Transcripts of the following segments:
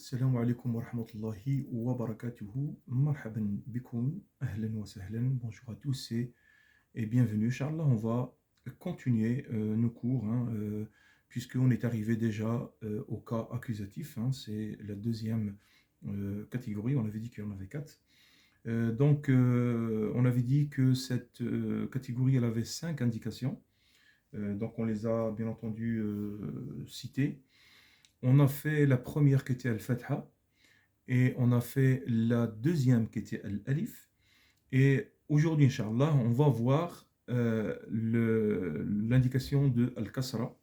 السلام عليكم ورحمة الله وبركاته. مرحبا بكم. أهلا وسهلا. Bonjour à tous et bienvenue. Inch'Allah, on va continuer nos cours, puisqu'on est arrivé déjà au cas accusatif. C'est la deuxième catégorie. On avait dit qu'il y en avait quatre. On avait dit que cette catégorie, elle avait 5 indications. Donc, on les a bien entendu citées. On a fait la première qui était Al-Fatha et on a fait la deuxième qui était Al-Alif. Et aujourd'hui, Inch'Allah, on va voir l'indication de Al-Kasra,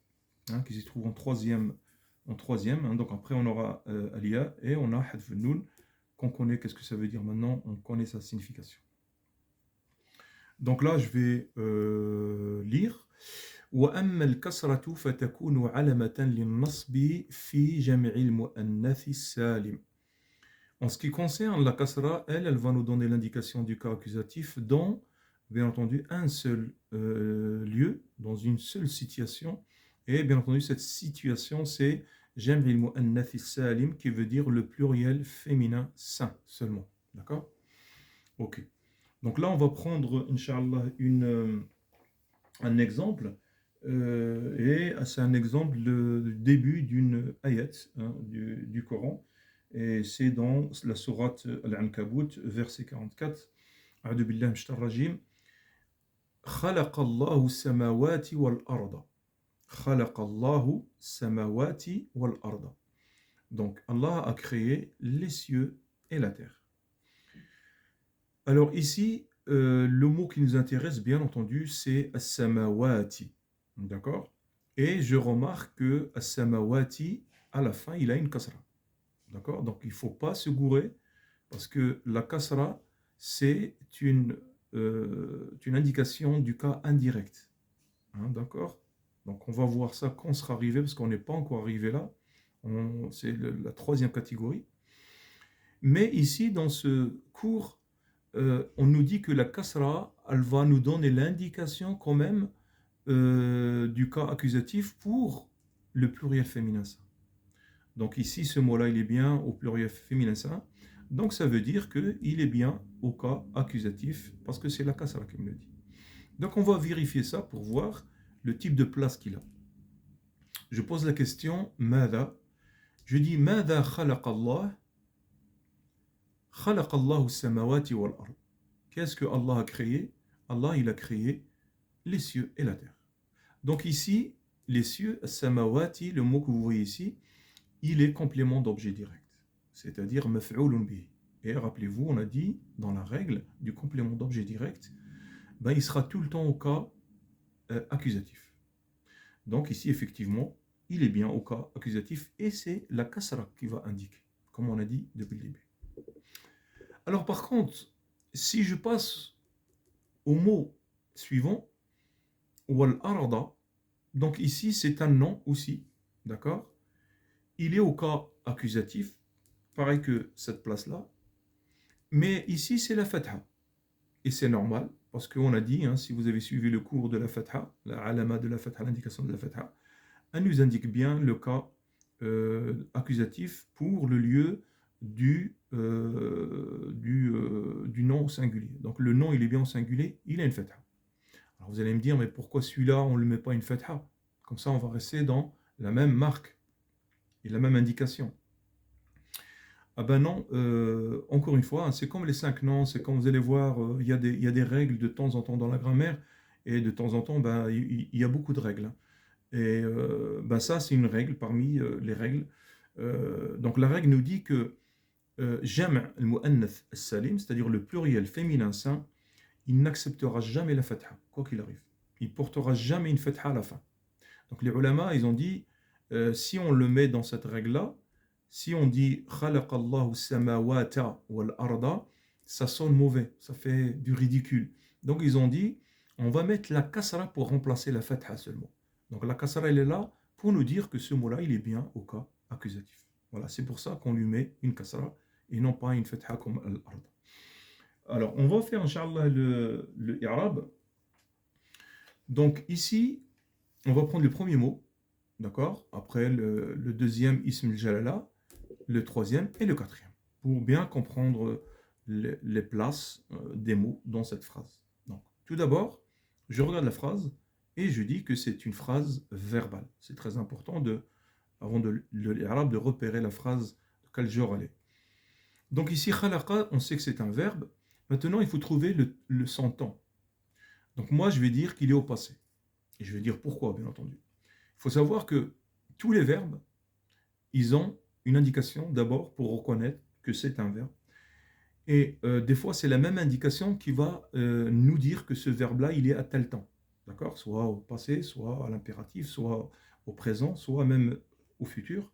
qui se trouve en troisième. Donc après, on aura Al-Ya et on a Hadf al-Nun, qu'on connaît. Qu'est-ce que ça veut dire maintenant? On connaît sa signification. Donc là, je vais lire. وأما الكسرة فتكون علامة للنصب في جمع المؤنث السالم. En ce qui concerne la kasra, elle va nous donner l'indication du cas accusatif dans, bien entendu, un seul lieu, dans une seule situation. Et bien entendu, cette situation, c'est جمع المؤنث السالم, qui veut dire le pluriel féminin sain seulement. D'accord? Ok. Donc là, on va prendre, Inch'Allah, un exemple. Et c'est un exemple du début d'une ayat du Coran, et c'est dans la sourate Al-Ankabut, verset 44. A'udhu billahi minash shaitanir rajim. Khalaqa Allahu samawati wal arda. Khalaqa Allahu samawati wal arda. Donc Allah a créé les cieux et la terre. Alors ici, le mot qui nous intéresse, bien entendu, c'est as-samawati. D'accord? Et je remarque que as-samawati, à la fin, il a une kasra. D'accord? Donc il ne faut pas se gourer, parce que la kasra, c'est une indication du cas indirect. D'accord? Donc on va voir ça quand on sera arrivé, parce qu'on n'est pas encore arrivé là. C'est la troisième catégorie. Mais ici, dans ce cours, on nous dit que la kasra, elle va nous donner l'indication quand même du cas accusatif pour le pluriel féminin sain. Donc ici, ce mot-là, il est bien au pluriel féminin sain. Donc ça veut dire qu'il est bien au cas accusatif, parce que c'est la kasra qui me le dit. Donc on va vérifier ça pour voir le type de place qu'il a. Je pose la question, Mada. Je dis, Mada khalaqa Allah? Khalaqa Allahu samawati wal ard. Qu'est-ce que Allah a créé? Allah, il a créé les cieux et la terre. Donc ici, les cieux, samawati, le mot que vous voyez ici, il est complément d'objet direct, c'est-à-dire maf'oulun bihi. Et rappelez-vous, on a dit dans la règle du complément d'objet direct, il sera tout le temps au cas accusatif. Donc ici, effectivement, il est bien au cas accusatif et c'est la kasra qui va indiquer, comme on a dit depuis le début. Alors par contre, si je passe au mot suivant, wal arda, donc ici c'est un nom aussi, d'accord? Il est au cas accusatif, pareil que cette place-là, mais ici c'est la fatha. Et c'est normal, parce qu'on a dit, si vous avez suivi le cours de la fatha, la alama de la fatha, l'indication de la fatha, elle nous indique bien le cas accusatif pour le lieu du nom au singulier. Donc le nom, il est bien au singulier, il a une fatha. Alors vous allez me dire, mais pourquoi celui-là, on ne le met pas une fatha? Comme ça, on va rester dans la même marque et la même indication. Ah ben non, encore une fois, c'est comme les 5 noms, c'est comme vous allez voir, il y a des règles de temps en temps dans la grammaire, et de temps en temps, il y a beaucoup de règles. Et ça, c'est une règle parmi les règles. Donc la règle nous dit que jam' al-mu'annath as-salim, c'est-à-dire le pluriel féminin sain, il n'acceptera jamais la fatha, quoi qu'il arrive. Il portera jamais une fatha à la fin. Donc les ulama, ils ont dit, si on le met dans cette règle-là, si on dit khalaqallahu samawata wal arda, ça sonne mauvais, ça fait du ridicule. Donc ils ont dit, on va mettre la kasra pour remplacer la fatha seulement. Donc la kasra, elle est là pour nous dire que ce mot-là, il est bien au cas accusatif. Voilà, c'est pour ça qu'on lui met une kasra et non pas une fatha comme al-arda. Alors, on va faire, Inch'Allah, le i'rab. Donc ici, on va prendre le premier mot, d'accord? Après le deuxième ism al-jalala. le troisième et le quatrième, pour bien comprendre les places des mots dans cette phrase. Donc, tout d'abord, je regarde la phrase et je dis que c'est une phrase verbale. C'est très important, avant l'arabe, de repérer la phrase, de quel genre elle est. Donc ici, khalaqa, on sait que c'est un verbe. Maintenant, il faut trouver le son temps. Donc moi, je vais dire qu'il est au passé. Et je vais dire pourquoi, bien entendu. Il faut savoir que tous les verbes, ils ont une indication d'abord pour reconnaître que c'est un verbe. Et des fois, c'est la même indication qui va nous dire que ce verbe-là, il est à tel temps. D'accord? Soit au passé, soit à l'impératif, soit au présent, soit même au futur.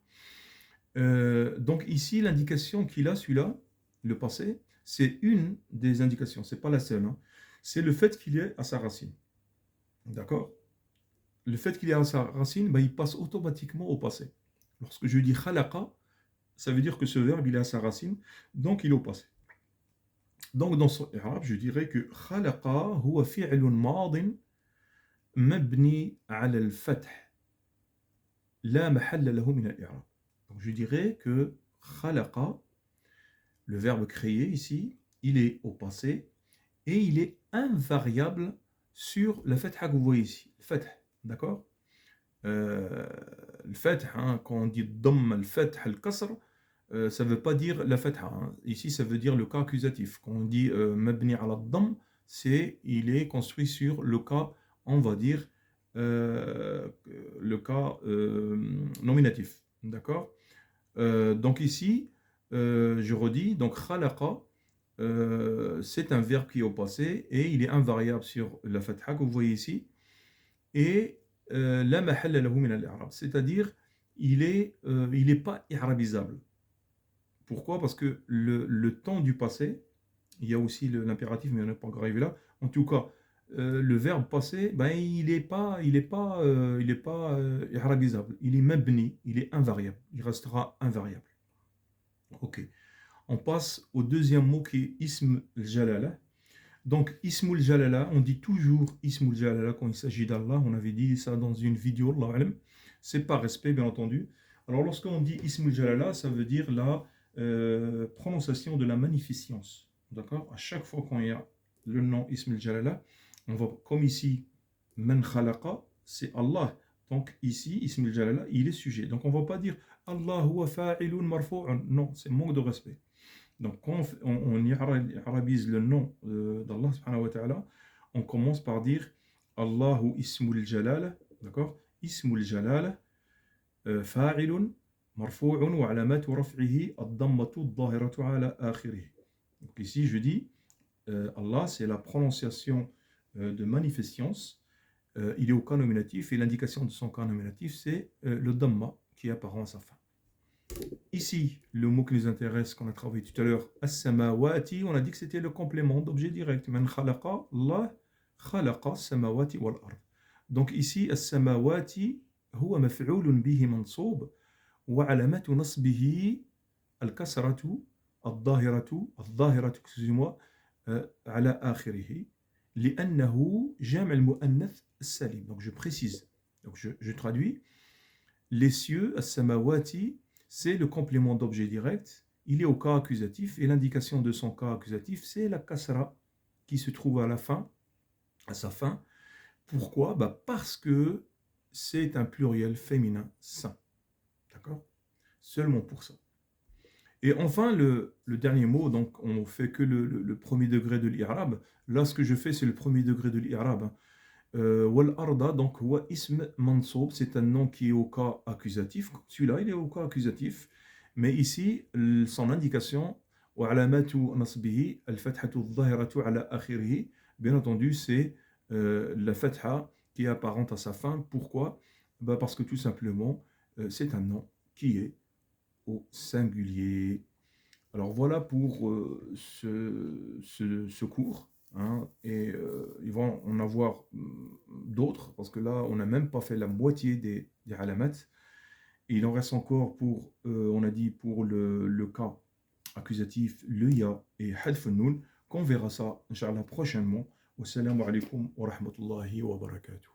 Donc ici, l'indication qu'il a, celui-là, le passé, c'est une des indications, c'est pas la seule. Hein. C'est le fait qu'il est à sa racine. D'accord? Le fait qu'il est à sa racine, ben, il passe automatiquement au passé. Lorsque je dis khalaqa, ça veut dire que ce verbe, il est à sa racine, donc il est au passé. Donc dans son i'rab, je dirais que khalaqa huwa fi'lun madin mabni 'ala al-fath la mahalla lahu min al-i'rab. Donc je dirais que khalaqa, le verbe créer ici, il est au passé et il est invariable sur la fatha que vous voyez ici. Le fatha, d'accord? Le fatha, hein, quand on dit dhamm al-fatha al-kasr, ça ne veut pas dire la fatha. Hein. Ici, ça veut dire le cas accusatif. Quand on dit mabni ala dhamm, il est construit sur le cas, on va dire, le cas nominatif. D'accord? Donc ici, je redis, donc khalaqa, c'est un verbe qui est au passé et il est invariable sur la fatha que vous voyez ici. Et la mahalla lahu min al-i'rab, c'est-à-dire il est pas i'rabisable. Pourquoi? Parce que le temps du passé, il y a aussi l'impératif, mais on n'est pas encore arrivé là. En tout cas, le verbe passé, ben, il n'est pas i'rabisable. Il est mabni, il est invariable. Il restera invariable. Ok. On passe au deuxième mot qui est ism al-jalala. Donc, ism al-jalala, on dit toujours ism al-jalala quand il s'agit d'Allah. On avait dit ça dans une vidéo, Allah alam. C'est par respect, bien entendu. Alors, lorsqu'on dit ism al-jalala, ça veut dire la prononciation de la magnificence. D'accord? À chaque fois qu'il y a le nom ism al-jalala, on va, comme ici, man khalaqa, c'est Allah. Donc, ici, ism al-jalala, il est sujet. Donc, on ne va pas dire Allah huwa fa'ilun marfu'un. Non, c'est manque de respect. Donc, quand on arabise le nom d'Allah subhanahu wa ta'ala, on commence par dire Allahu ismul jalala, d'accord? Ismul jalala, fa'ilun, marfu'un wa alamatu raf'ihi ad-dammatu ad-dahiratu ala akhirih. Donc ici, je dis Allah, c'est la prononciation de magnificence. Il est au cas nominatif et l'indication de son cas nominatif, c'est le damma qui est apparent à sa fin. Ici, le mot qui nous intéresse, qu'on a travaillé tout à l'heure, as-samawati, on a dit que c'était le complément d'objet direct. Man khalaqa, Allah khalaqa as-samawati wal ard. Donc ici, as-samawati, huwa maf'ulun bihi mansoob, wa alamatu nasbihi al-kasratu, al-dhahiratu, excusez-moi, ala akhirihi, li'annahu jam' al-mu'annath as-salim. Donc je précise, donc je traduis, les cieux, as-samawati, c'est le complément d'objet direct, il est au cas accusatif, et l'indication de son cas accusatif, c'est la kasra qui se trouve à la fin, à sa fin. Pourquoi? Parce que c'est un pluriel féminin saint. D'accord? Seulement pour ça. Et enfin, le dernier mot, donc on ne fait que le premier degré de l'Irab. Là, ce que je fais, c'est le premier degré de l'Irab. Wal arda, donc wa ism mansoub, c'est un nom qui est au cas accusatif. Celui-là, il est au cas accusatif. Mais ici, son indication, wa alamatu nasbihi, al fathatu al-dhahiratu ala akhirihi, bien entendu, c'est la fatha qui est apparente à sa fin. Pourquoi? Parce que tout simplement, c'est un nom qui est au singulier. Alors voilà pour ce cours. Hein, et ils vont en avoir d'autres, parce que là, on n'a même pas fait la moitié des alamat. Et il en reste encore pour, on a dit, pour le cas accusatif, le ya et hadf nun, qu'on verra ça, Inch'Allah, prochainement. Wassalamu alaikum wa rahmatullahi wa barakatuh.